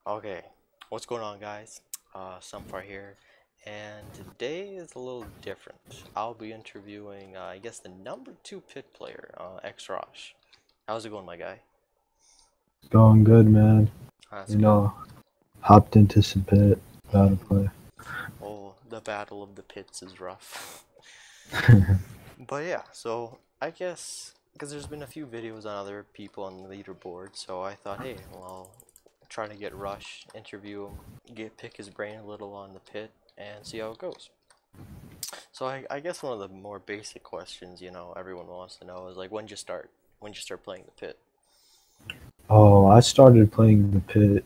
Okay, what's going on, guys? Sunfar here, and today is a little different. I'll be interviewing, I guess, the number two pit player, xRosh. How's it going, my guy? Going good, man. That's You good. know, hopped into some pit, about to play. Oh, the battle of the pits is rough. But yeah, so I guess because there's been a few videos on other people on the leaderboard, so I thought, hey, well, I'll try to get Rush, interview him, pick his brain a little on the pit, and see how it goes. So I guess one of the more basic questions, everyone wants to know is like, when did you start? When did you start playing the pit? Oh, I started playing the pit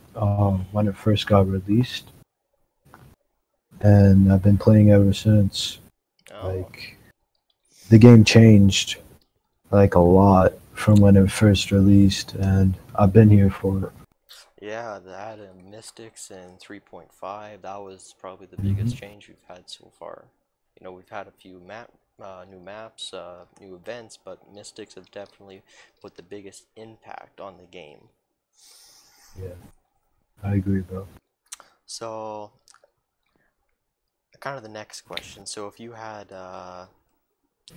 when it first got released, and I've been playing ever since. Oh, Like, the game changed like a lot from when it first released, and I've been here for it. yeah, the added Mystics in 3.5, that was probably the biggest hmm change we've had so far. We've had a few new maps, new events, but Mystics have definitely put the biggest impact on the game. Yeah, I agree, bro. So, kind of the next question. So, if you had,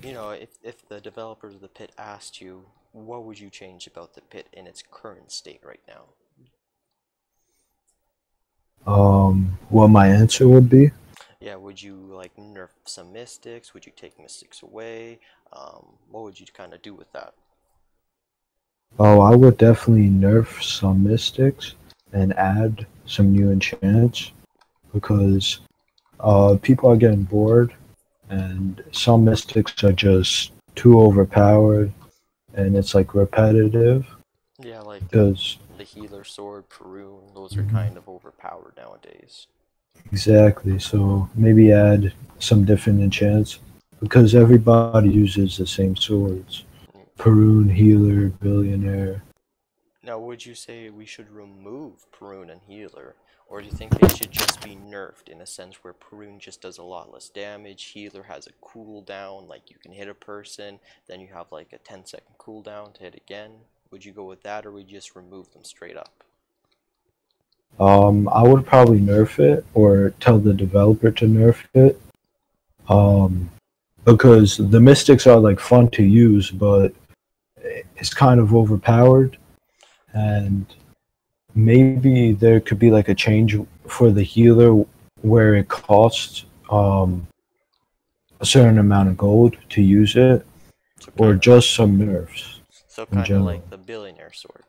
if the developers of the pit asked you, what would you change about the pit in its current state right now? What my answer would be? Yeah, would you like nerf some mystics? Would you take mystics away? What would you kind of do with that? Oh, I would definitely nerf some mystics and add some new enchants because people are getting bored, and some mystics are just too overpowered, and it's like repetitive. Yeah, like Because the healer sword, Perun, those are Mhm. kind of overpowered nowadays. Exactly, so maybe add some different enchants because everybody uses the same swords. Mm. Perun, healer, billionaire. Now, would you say we should remove Perun and healer, or do you think they should just be nerfed in a sense where Perun just does a lot less damage, healer has a cooldown, like you can hit a person, then you have like a 10-second cooldown to hit again? Would you go with that, or would you just remove them straight up? I would probably nerf it or tell the developer to nerf it. Um, because the mystics are like fun to use, but it's kind of overpowered, Yeah. and maybe there could be like a change for the healer where it costs a certain amount of gold to use it, So or kind of, just some nerfs so in kind of general. like the billionaire sword.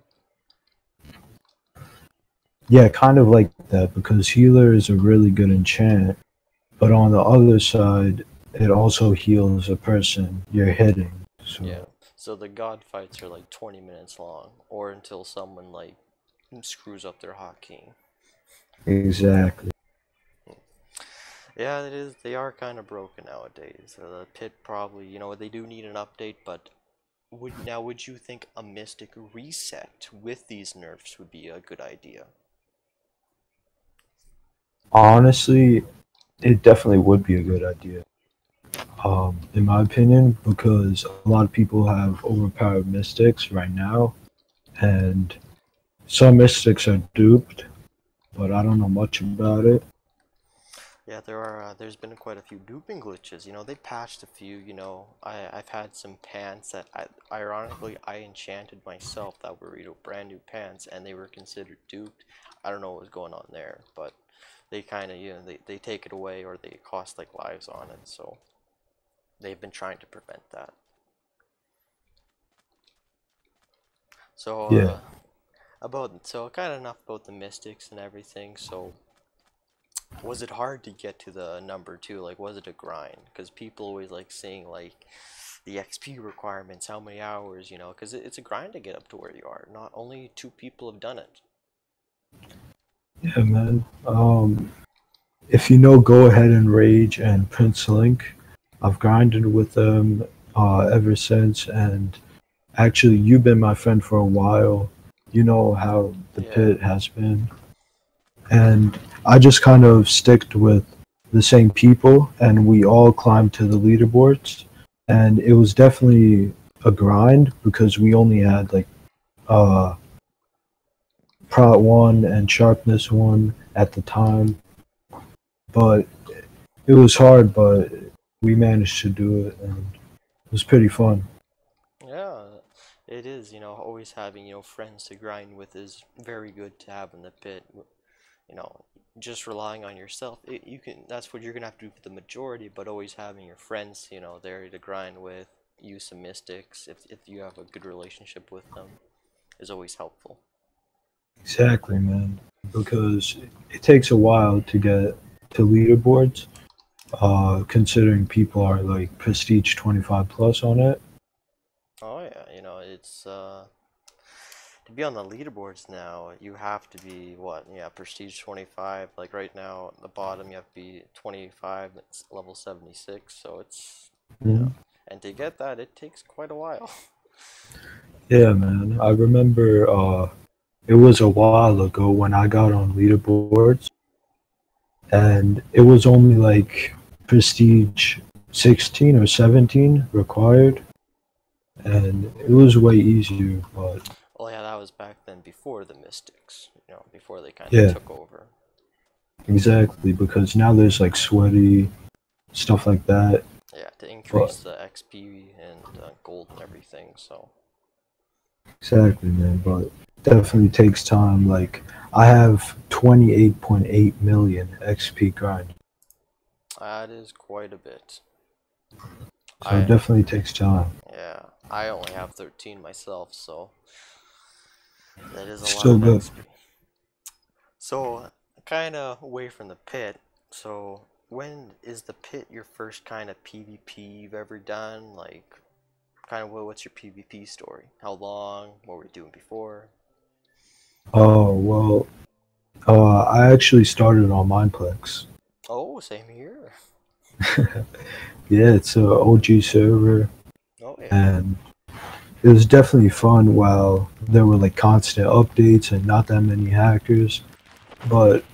Yeah, kind of like that because healer is a really good enchant, but on the other side, it also heals a person you're hitting. Yeah. So So the god fights are like 20 minutes long, or until someone like screws up their hotkey. exactly. Yeah, it is. They are kind of broken nowadays. The pit probably, they do need an update, but would you think a Mystic reset with these nerfs would be a good idea? Honestly, it definitely would be a good idea. In my opinion, because a lot of people have overpowered mystics right now, and some mystics are duped, but I don't know much about it. Yeah, there's been quite a few duping glitches. They patched a few. I've had some pants that ironically I enchanted myself that were brand new pants, and they were considered duped. I don't know what was going on there, but they kind of they take it away or they cost like lives on it. So they've been trying to prevent that. So Yeah. kind of enough about the mystics and everything. So was it hard to get to the number two? Like, was it a grind? Because people always like seeing like the XP requirements, how many hours, because it's a grind to get up to where you are. Not only two people have done it. Yeah, man. If you know Go Ahead and Rage and Prince Link, I've grinded with them ever since, and actually, you've been my friend for a while. You know how the Yeah. pit has been. And I just kind of sticked with the same people, and we all climbed to the leaderboards. And it was definitely a grind because we only had like uh, Prot 1 and Sharpness 1 at the time. But it was hard, but we managed to do it, and it was pretty fun. Yeah, it is. Always having friends to grind with is very good to have in the pit. You know, just relying on yourself, you can. That's what you're gonna have to do for the majority. But always having your friends, there to grind with, use some mystics if you have a good relationship with them, is always helpful. Exactly, man. Because it takes a while to get to leaderboards, considering people are like prestige 25 plus on it. Oh yeah, it's to be on the leaderboards now, you have to be what? Yeah, prestige 25. Like right now, at the bottom, you have to be 25. That's level 76. So it's Mhm. and to get that, it takes quite a while. Yeah, man. I remember it was a while ago when I got on leaderboards, and it was only like prestige 16 or 17 required, and it was way easier. But Well, yeah, that was back then before the Mystics. Before they kind of yeah, took over. exactly. Because now there's like sweaty stuff like that. Yeah, to But increase the XP and gold and everything. So exactly, man. But definitely takes time. Like I have 28.8 million XP grind, that is quite a bit. so it I definitely takes time. Yeah, I only have 13 myself, so that is a lot Still of good. XP. So, kind of away from the pit. So, when is the pit your first kind of PvP you've ever done? Like, kind of what's your PvP story? How long? What were you doing before? Oh well, I actually started on Mineplex. Oh, same here. Yeah, it's a OG server, Oh yeah. and it was definitely fun while there were like constant updates and not that many hackers. But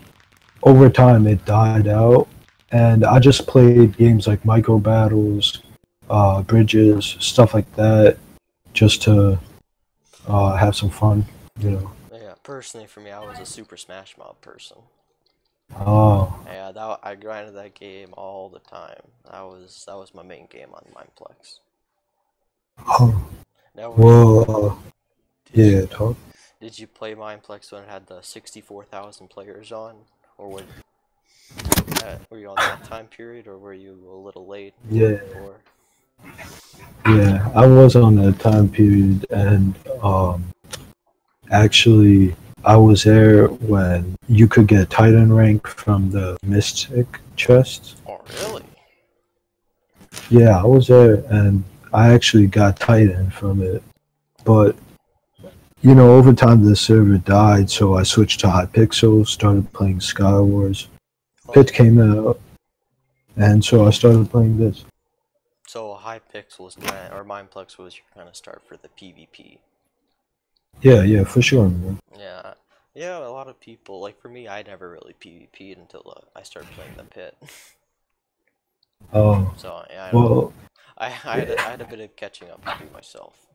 over time, it died out, and I just played games like micro battles, bridges, stuff like that, just to have some fun. You know. Yeah, personally for me, I was a Super Smash Mob person. Oh, Yeah, I grinded that game all the time. That was my main game on Mineplex. oh. Now, Well, did you yeah, talk. Did you play Mineplex when it had the 64,000 players on, or were you on that time period, or were you a little late Yeah, before? yeah. I was on that time period, and actually, I was there when you could get Titan rank from the Mystic chest. Oh, really? Yeah, I was there, and I actually got Titan from it. But over time the server died, so I switched to Hypixel, started playing Skywars. Oh, Pit came out, and so I started playing this. so Hypixel was or Mineplex was your kind of start for the PvP. Yeah, yeah, for sure, man. Yeah, yeah. A lot of people, like for me, I never really PvP'd until I started playing the pit. Oh, So yeah, I don't know. well, I had a bit of catching up to do myself.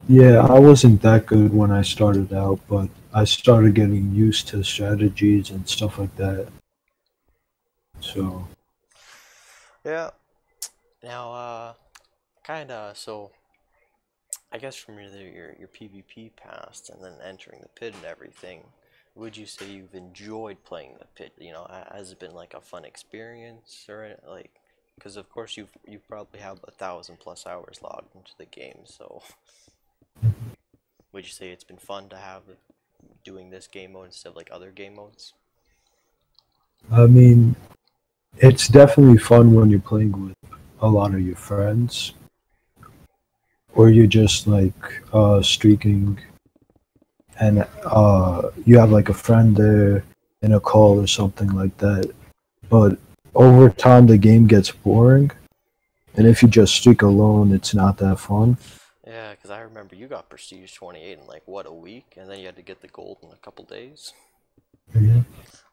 yeah, I wasn't that good when I started out, but I started getting used to strategies and stuff like that. So, Yeah. Now, so I guess from your PvP past and then entering the pit and everything, would you say you've enjoyed playing the pit? Has it been like a fun experience or like? Because of course you probably have 1,000+ hours logged into the game. So would you say it's been fun to have doing this game mode instead of like other game modes? I mean, it's definitely fun when you're playing with a lot of your friends, or you're just like streaking, and you have like a friend there in a call or something like that. But over time, the game gets boring, and if Yeah. you just streak alone, it's not that fun. Yeah, because I remember you got Prestige 28 in like what, a week, and then you had to get the gold in a couple days. Hmm.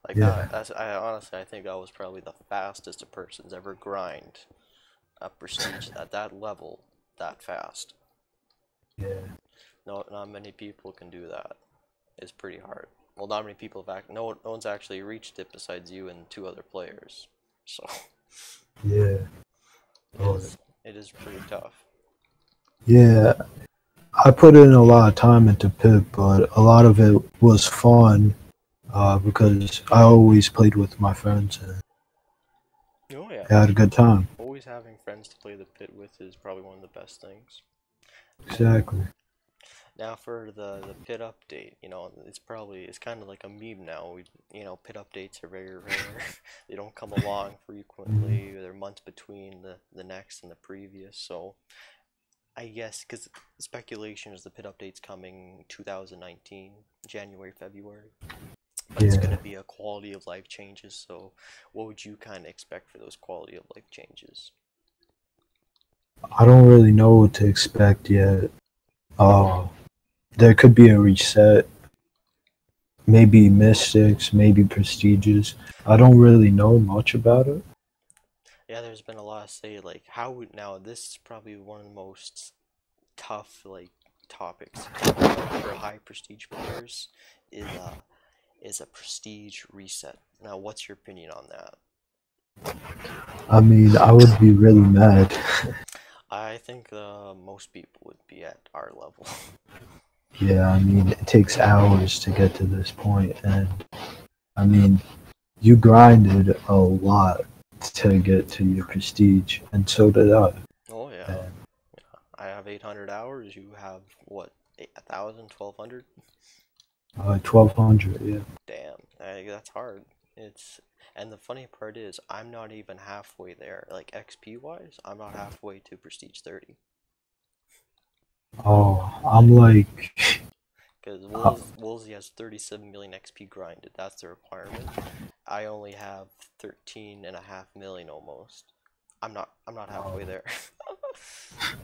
Like Yeah, I honestly I think that was probably the fastest a person's ever grind a prestige at that level that fast. yeah, No, not many people can do that. is pretty hard. Well, not many people have no one's actually reached it besides you and 2 other players. So Yeah. Oh, it is pretty tough. yeah. I put in a lot of time into Pip, but a lot of it was fun because I always played with my friends and Oh yeah. I had a good time. Always having friends to play the pit with is probably one of the best things. Exactly. Now for the pit update, it's kind of like a meme now. Pit updates are very rare. They don't come along frequently. They're months between the next and the previous. So I guess because speculation is the pit update's coming 2019, January, February. But it's going Yeah. to be a quality of life changes. So what would you kind of expect for those quality of life changes? I don't really know what to expect yet. There could be a reset, maybe mystics, maybe prestiges. I don't really know much about it. Yeah, there's been a lot of say like now this is probably one of the most tough like topics to talk about for high prestige players is a prestige reset. Now, what's your opinion on that? I mean, I would be really mad. I think most people would be at our level. Yeah, I mean, it takes hours to get to this point, and I mean, you grinded a lot to get to your prestige, and so did I. Oh yeah, And, I have 800 hours. You have what, 1,000, 1,200? 1200, yeah. Damn, that's hard. It's and the funny part is I'm not even halfway there. Like XP wise, I'm not halfway to prestige 30. Oh, I'm like, Because uh, Woolsey has 37 million XP grinded. That's the requirement. I only have 13.5 million almost. I'm not halfway there.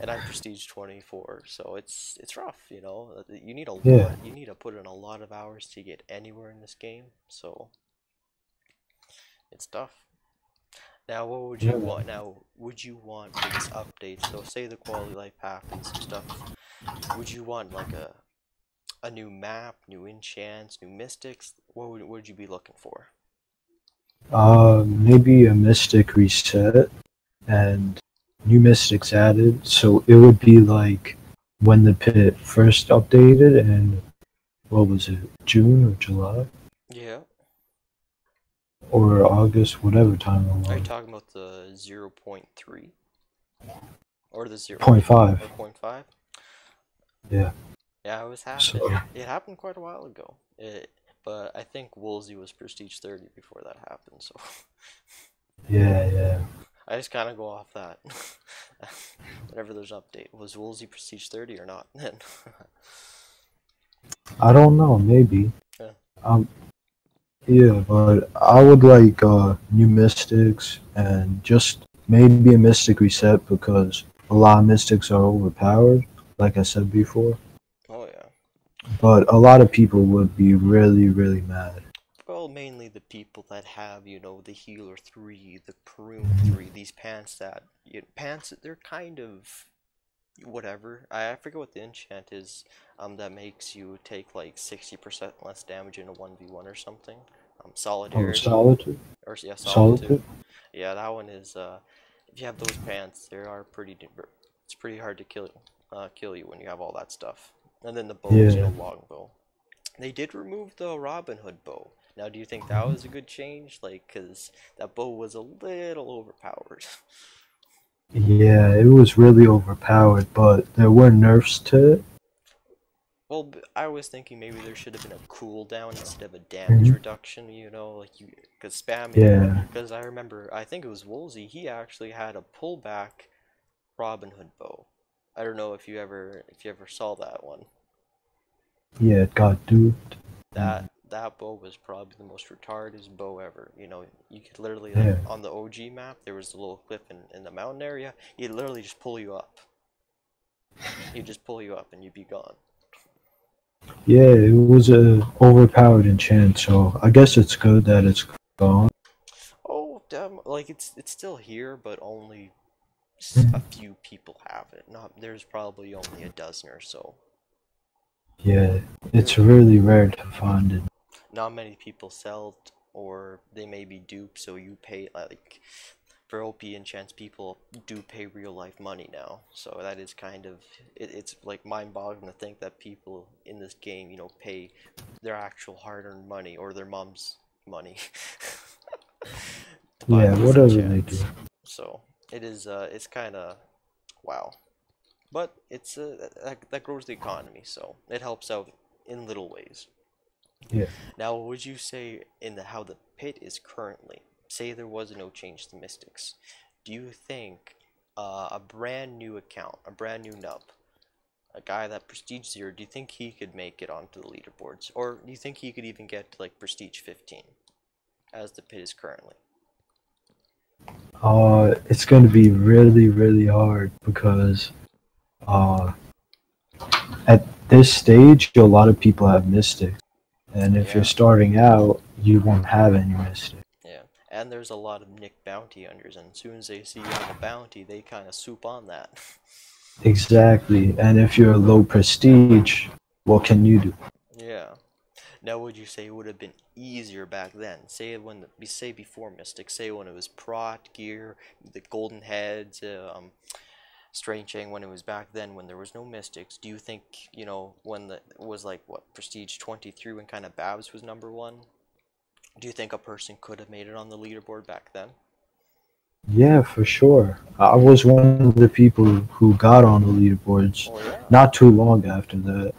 And I'm prestige 24, so it's rough, you know. You need a yeah, lot. You need to put in a lot of hours to get anywhere in this game. So it's tough. Now, what would you yeah. want? Now, would you want for this update? So, say the quality life happens, some stuff. Would you want like a new map, new enchants, new mystics? What would you be looking for? Maybe a mystic reset and new mystics added, so it would be like when the pit first updated, and what was it, June or July Yeah. or August, whatever time it Are you was. talking about the 0.3 or the 0 Point five. or point 0.5? Yeah. Yeah, it was So happened. It happened quite a while ago. But I think Woolsey was prestige 30 before that happened. So yeah, yeah. I just kind of go off that. Whenever there's an update, was Woolsey prestige 30 or not? Then I don't know, maybe. yeah. Um, yeah, but I would like new mystics and just maybe a mystic reset because a lot of mystics are overpowered, like I said before. Oh yeah. But a lot of people would be really, really mad. Well, mainly the people that have, the healer 3, the prune 3, these pants pants, they're kind of whatever. I forget what the enchant is, that makes you take like 60% less damage in a 1v1 or something. Oh, Solidarity, solitude? or yeah, Solitude. Solitude? Yeah, that one is, if you have those pants, it's pretty hard to kill you when you have all that stuff. And then the bows, Yeah. longbow. They did remove the Robin Hood bow. Now, do you think that was a good change? Like, cause that bow was a little overpowered. Yeah, it was really overpowered, but there were nerfs to it. Well, I was thinking maybe there should have been a cooldown instead of a damage Hmm. reduction, cause spamming, Yeah. cause I remember, I think it was Woolsey, he actually had a pullback Robin Hood bow. I don't know if you ever saw that one. Yeah, it got duped. That that bow was probably the most retarded bow ever. You could literally like Yeah. on the OG map, there was a little cliff in the mountain area. He'd literally just pull you up. He'd just pull you up and you'd be gone. Yeah, it was a overpowered enchant, so I guess it's good that it's gone. Oh, damn! Like it's still here, but only a Mhm. few people have it. Not there's probably only a dozen or so. Yeah, it's Really, really rare to find it. not many people sell it, or they may be duped, so you pay like for OP enchants, people do pay real life money now. So that is kind of it's like mind-boggling to think that people in this game, pay their actual hard-earned money or their mom's money to buy Yeah, these whatever they do. enchants. So it's kind of wow. But it's that grows the economy, so it helps out in little ways. Yeah. Now, would you say in how the pit is currently, say there was no change to Mystics, do you think a brand new account, a brand new nub, a guy that Prestige 0, do you think he could make it onto the leaderboards? Or do you think he could even get to like Prestige 15 as the pit is currently? It's going to be really, really hard because uh, at this stage, a lot of people have Mystics. And if you're Yeah, starting out, you won't have any Mystics. yeah. And there's a lot of Nick bounty hunters, and as soon as they see you have a bounty, they kind of swoop on that. Exactly. And if you're low prestige, what can you do? Yeah. Now, would you say it would have been easier back then? Say say before Mystic, say when it was Prot, Gear, the Golden Heads, Strange Chain, when it was back then, when there was no Mystics. Do you think, when it was like what Prestige 23, when kind of Babs was #1? Do you think a person could have made it on the leaderboard back then? Yeah, for sure. I was one of the people who got on the leaderboards Oh yeah. not too long after that.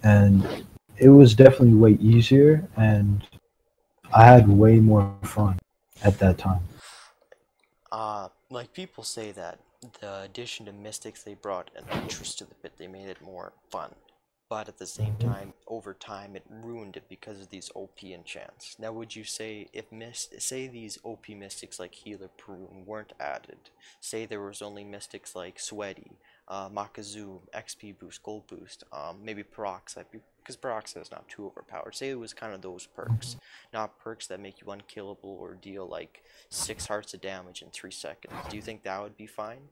And it was definitely way easier, and I had way more fun at that time. Like people say that the addition to Mystics, they brought an interest to the pit, they made it more fun. But at the same Mhm. time, over time, it ruined it because of these OP enchants. Now, would you say if say these OP Mystics like Healer Prune weren't added, say there was only Mystics like Sweaty, Makazoom, XP Boost, Gold Boost, maybe Peroxide, because Peroxide is not too overpowered. Say it was kind of those perks, not perks that make you unkillable or deal like 6 hearts of damage in 3 seconds. Do you think that would be fine?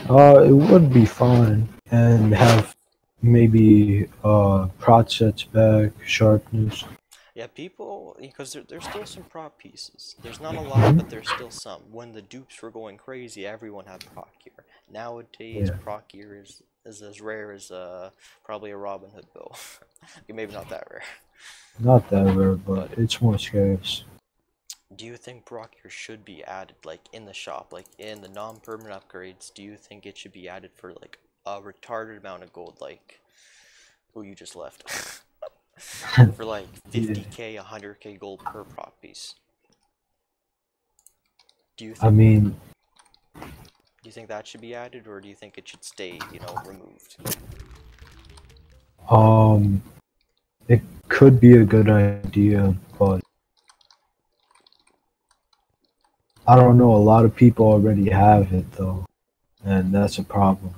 It would be fun and have maybe prot sets back, sharpness. Yeah, people, because there's still some prop pieces. There's not a lot, but there's still some. When the dupes were going crazy, everyone had proc gear. Nowadays, Yeah, proc gear is as rare as probably a Robin Hood bow. Maybe not that rare. not that rare, but But it's more scarce. do you think proc gear should be added, like in the shop, like in the non-permanent upgrades? Do you think it should be added for like a retarded amount of gold, like who you just left? For like Yeah, 50k, 100k gold per proc piece. Do you I think mean, Do you think that should be added, or do you think it should stay, removed? um, it could be a good idea, but I don't know. A lot of people already have it though, and that's a problem.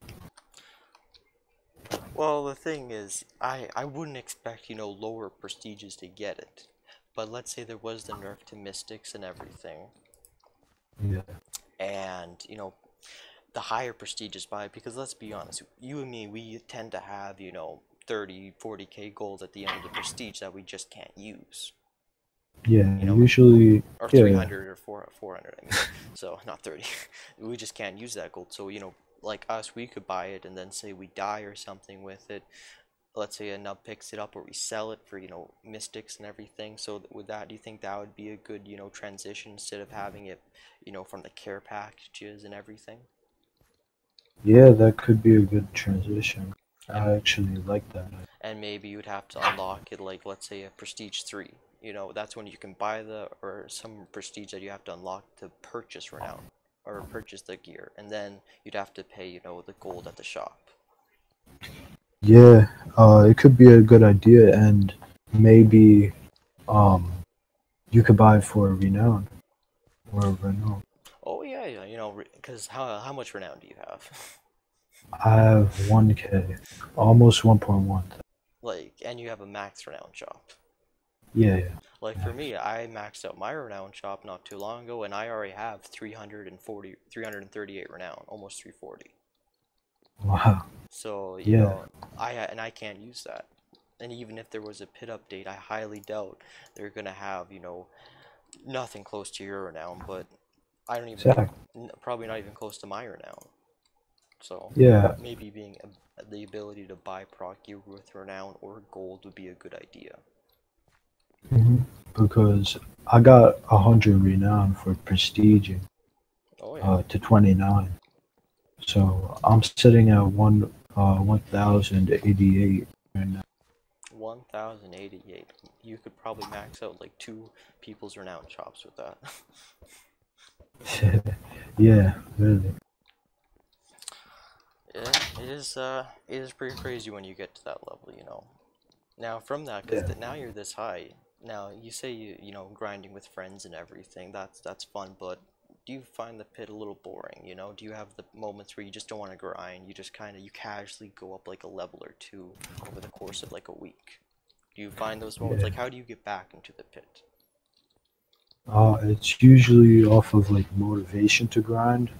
Well, the thing is, I wouldn't expect, lower prestiges to get it. But let's say there was the nerf to Mystics and everything, Yeah, and, the higher prestiges buy it, because let's be honest, you and me, we tend to have, 30, 40k gold at the end of the prestige that we just can't use, yeah. you know? Usually, Or yeah, 300 or 400, I mean. So, not 30. We just can't use that gold. So, like us, we could buy it and then say we die or something with it. Let's say a nub picks it up or we sell it for, mystics and everything. So, with that, do you think that would be a good, transition instead of having it, from the care packages and everything? yeah. That could be a good transition. And I actually like that. and maybe you'd have to unlock it like let's say a prestige 3, that's when you can buy the or some prestige that you have to unlock to purchase renown or purchase the gear, and then you'd have to pay the gold at the shop. Yeah, it could be a good idea, and maybe um, you could buy it for renown or renown. Oh yeah, yeah, because how much renown do you have? I have 1K, almost 1.1. Like, and you have a max renown shop. Yeah, yeah. Like for me, I maxed out my renown shop not too long ago, and I already have 340 338 renown, almost 340. Wow. So, Yeah. I can't use that. And even if there was a pit update, I highly doubt they're gonna have, you know, nothing close to your renown, but I don't even think, Exactly. probably not even close to my renown. So Yeah. maybe being the ability to buy proc gear with renown or gold would be a good idea. Because I got 100 renown for prestige Oh yeah, to 29. So I'm sitting at 1088 right now. 1088. You could probably max out like two people's renown shops with that. Yeah, really. Yeah, it is pretty crazy when you get to that level, you know. Now from that, because Yeah. now you're this high. Now you say you know grinding with friends and everything. That's fun, but do you find the pit a little boring? You know, do you have the moments where you just don't want to grind? You just kind of you casually go up like a level or two over the course of like a week. Do you find those moments? Yeah. Like, how do you get back into the pit? It's usually off of like motivation to grind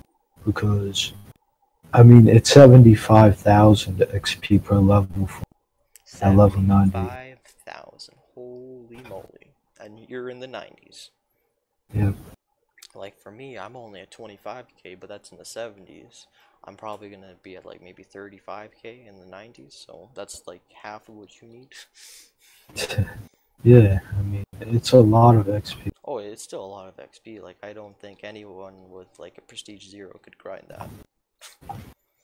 because I mean it's 75,000 XP per level at level 90. 75,000. Holy moly! And you're in the 90s. Yeah. Like for me, I'm only at 25k, but that's in the 70s. I'm probably gonna be at like maybe 35k in the 90s, so that's like half of what you need. Yeah, I mean it's a lot of XP. Oh, it's still a lot of XP. Like I don't think anyone with like a Prestige 0 could grind that.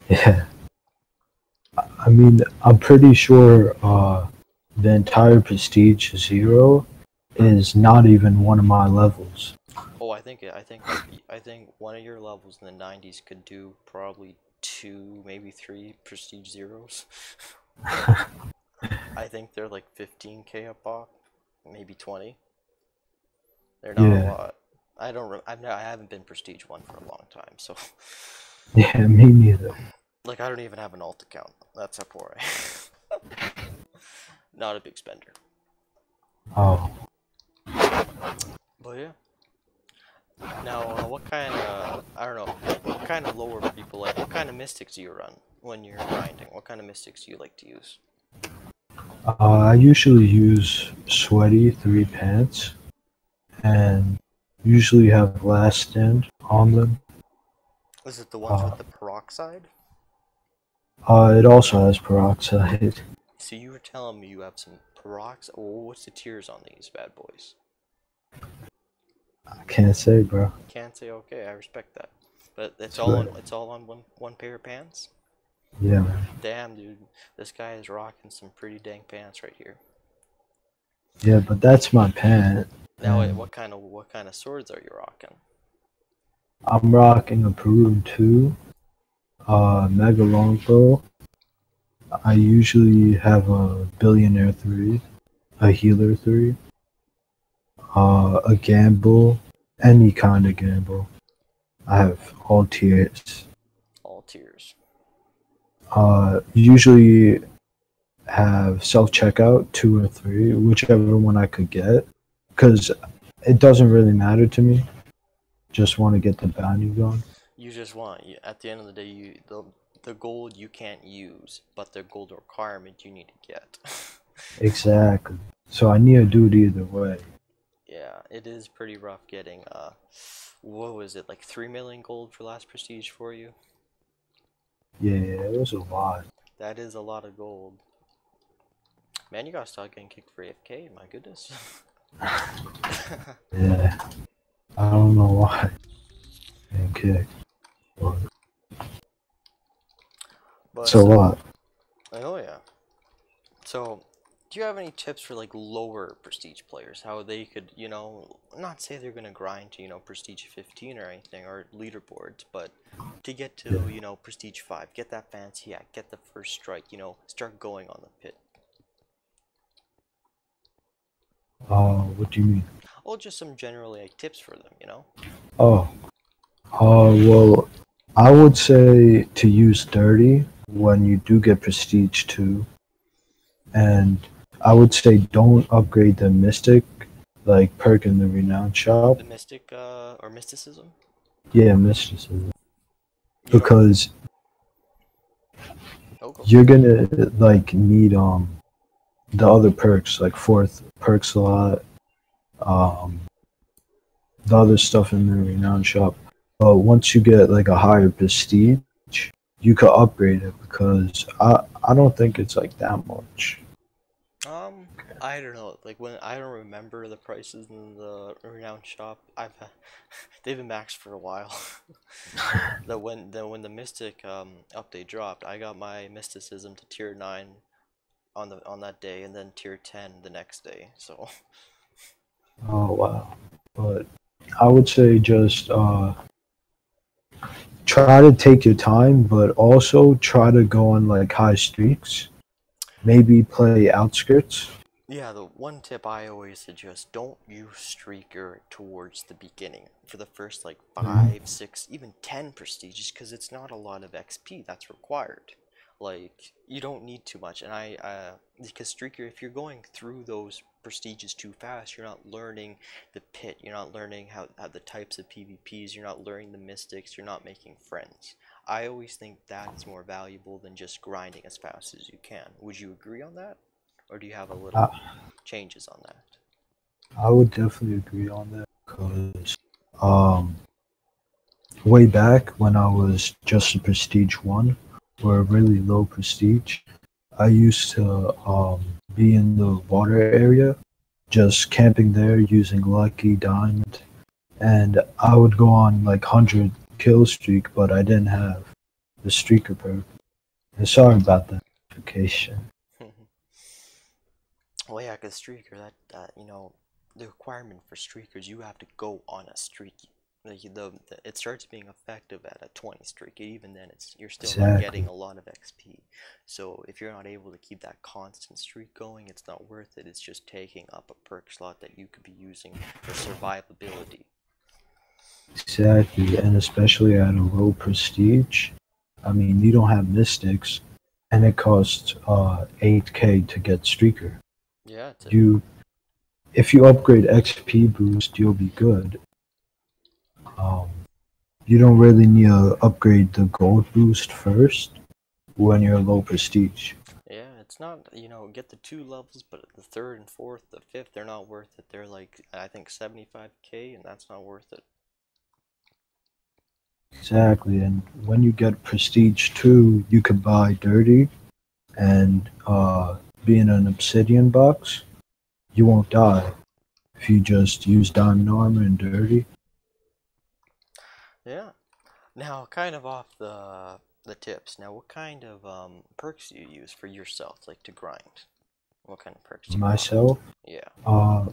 Yeah. I mean I'm pretty sure the entire Prestige 0 is not even one of my levels. Oh, I think one of your levels in the 90s could do probably two, maybe three Prestige Zeros. I think they're like 15k a pop, maybe 20. They're not a Yeah. lot. I don't. I haven't been Prestige 1 for a long time, so Yeah, me neither. like I don't even have an alt account. That's how poor I am. Not a big spender. Oh. But yeah. Now, what kind of I don't know, what kind of lore people like? What kind of mystics do you run when you're grinding? What kind of mystics do you like to use? I usually use sweaty 3 pants and usually have last stand on them. Is it the ones Uh, with the peroxide? it also has peroxide. So you were telling me you have some peroxide. Oh, what's the tiers on these bad boys? I can't say, bro. Can't say okay. I respect that. But Sweat. it's all on one pair of pants. Yeah, man. Damn, dude, this guy is rocking some pretty dang pants right here. Yeah, but that's my pant. Now, And what kind of swords are you rocking? I'm rocking a Peru 2, Mega Longbow. I usually have a Billionaire 3, a Healer 3, a Gamble, any kind of Gamble. I have all tiers. All tiers. Usually have self checkout 2 or 3, whichever one I could get, because it doesn't really matter to me. Just want to get the bounty going. You just want at the end of the day, the gold you can't use, but the gold requirement you need to get. Exactly. So I need to do it either way. Yeah, it is pretty rough getting what was it, like 3 million gold for last prestige for you? Yeah, it was a lot. That is a lot of gold. Man, you gotta stop getting kicked for AFK, my goodness. Yeah, I don't know why. Okay. But But it's a lot. oh yeah. So, do you have any tips for like lower prestige players? How they could, you know, not say they're gonna grind to, you know, prestige 15 or anything or leaderboards, but to get to, Yeah. you know, prestige 5, get that fancy act, get the first strike, you know, start going on the pit. What do you mean? Oh, just some generally like tips for them, you know? Oh, well, I would say to use 30 when you do get Prestige 2. And I would say don't upgrade the Mystic, like perk in the Renown shop. The mystic or mysticism? Yeah, Mysticism. You don't Because, Oh, go you're for it. gonna like need the other perks like fourth perk slot, um the other stuff in the renown shop. But once you get like a higher prestige, you could upgrade it because I don't think it's like that much. Um, I don't know. Like when I don't remember the prices in the renowned shop. They've been maxed for a while. When the Mystic update dropped, I got my mysticism to tier 9 on that day, and then tier 10 the next day. So Oh wow. But I would say just try to take your time, but also try to go on like high streaks. Maybe play outskirts. yeah, the one tip I always suggest, don't use Streaker towards the beginning for the first like Mhm. 5, 6, even 10 prestiges because it's not a lot of XP that's required. Like, you don't need too much. And because Streaker, if you're going through those prestiges too fast, you're not learning the pit, you're not learning how the types of PvPs, you're not learning the mystics, you're not making friends. I always think that is more valuable than just grinding as fast as you can. Would you agree on that? Or do you have a I, little changes on that? I would definitely agree on that because um, way back when I was just a prestige one or a really low prestige, I used to be in the water area, just camping there using Lucky Diamond, and I would go on like 100 kill streak, but I didn't have the streaker perk. And sorry about that notification. Well, yeah, because Streaker, the requirement for Streakers, you have to go on a streak. It starts being effective at a 20 streak. Even then, you're still not getting Exactly. a lot of XP. So if you're not able to keep that constant streak going, it's not worth it. It's just taking up a perk slot that you could be using for survivability. Exactly. And especially at a low prestige. I mean, you don't have mystics, and it costs 8k to get streaker. Yeah, it's a You, if you upgrade XP boost, you'll be good. Um, you don't really need to upgrade the gold boost first when you're low prestige. Yeah, it's not, get the 2 levels, but the third and fourth, the fifth, they're not worth it. They're like, I think 75k, and that's not worth it. Exactly. And when you get prestige 2, you can buy dirty and be in an obsidian box. You won't die if you just use diamond armor and dirty. Yeah. Now, kind of off the tips. Now, what kind of perks do you use for yourself, like to grind? What kind of perks do you go on? Myself, Yeah. uh,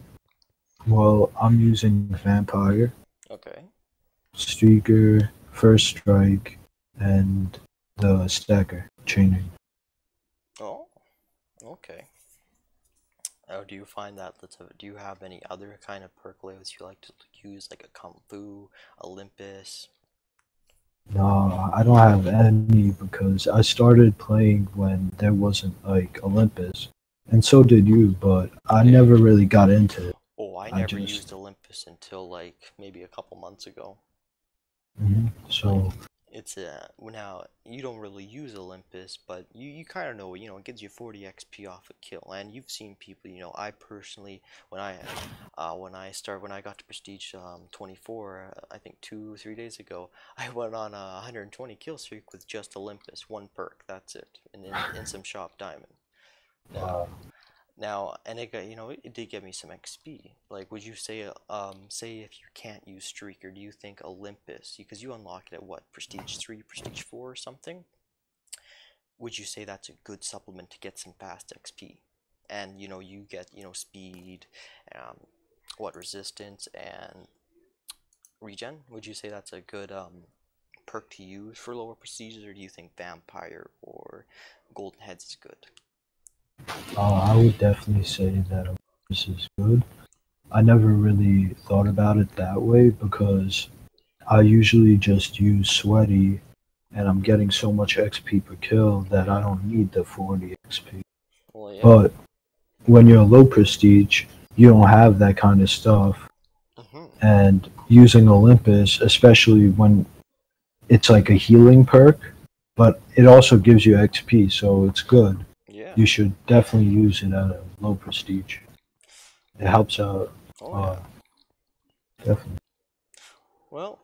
well, I'm using vampire, Okay. streaker, first strike, and the stacker chaining. Oh. Okay. Oh, do you find that do you have any other kind of perk layouts you like to use, like a Kung Fu, Olympus? No, I don't have any because I started playing when there wasn't like Olympus, and so did you, but I Yeah. never really got into it. Oh, I I never just used Olympus until like maybe a couple months ago. Like so it's now you don't really use Olympus, but you kind of know, it gives you 40 XP off a kill, and you've seen people, I personally when I got to Prestige 24, I think 3 days ago, I went on a 120 kill streak with just Olympus, one perk, that's it, and in some shop diamond. uh, Now now, and it got, it did give me some XP. Like, would you say, say if you can't use Streaker, do you think Olympus, because you unlock it at what, Prestige 3, Prestige 4 or something? Would you say that's a good supplement to get some fast XP? And, you get, speed, um, resistance, and regen? Would you say that's a good, perk to use for lower prestiges, or do you think Vampire or Golden Heads is good? I would definitely say that Olympus is good. I never really thought about it that way because I usually just use sweaty, and I'm getting so much XP per kill that I don't need the 40 XP. Well, yeah. But when you're low prestige, you don't have that kind of stuff. Mm-hmm. And using Olympus, especially when it's like a healing perk, but it also gives you XP, so it's good. Yeah. You should definitely use it at a low prestige. It helps out. Oh yeah. Definitely. Well,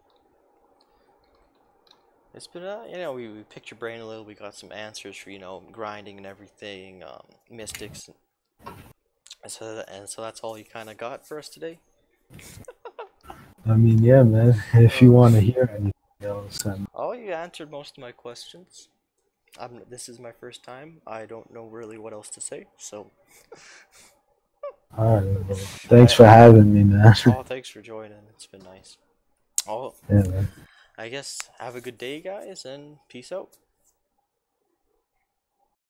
it's been we picked your brain a little. We got some answers for grinding and everything, mystics, and so that's all you kind of got for us today. I mean, yeah, man. If you want to hear anything else, Oh, you answered most of my questions. This is my first time. I don't know really what else to say, so. alright. Well, thanks for having me, man. Oh, thanks for joining. It's been nice. Oh, Yeah, man. I guess have a good day, guys, and peace out.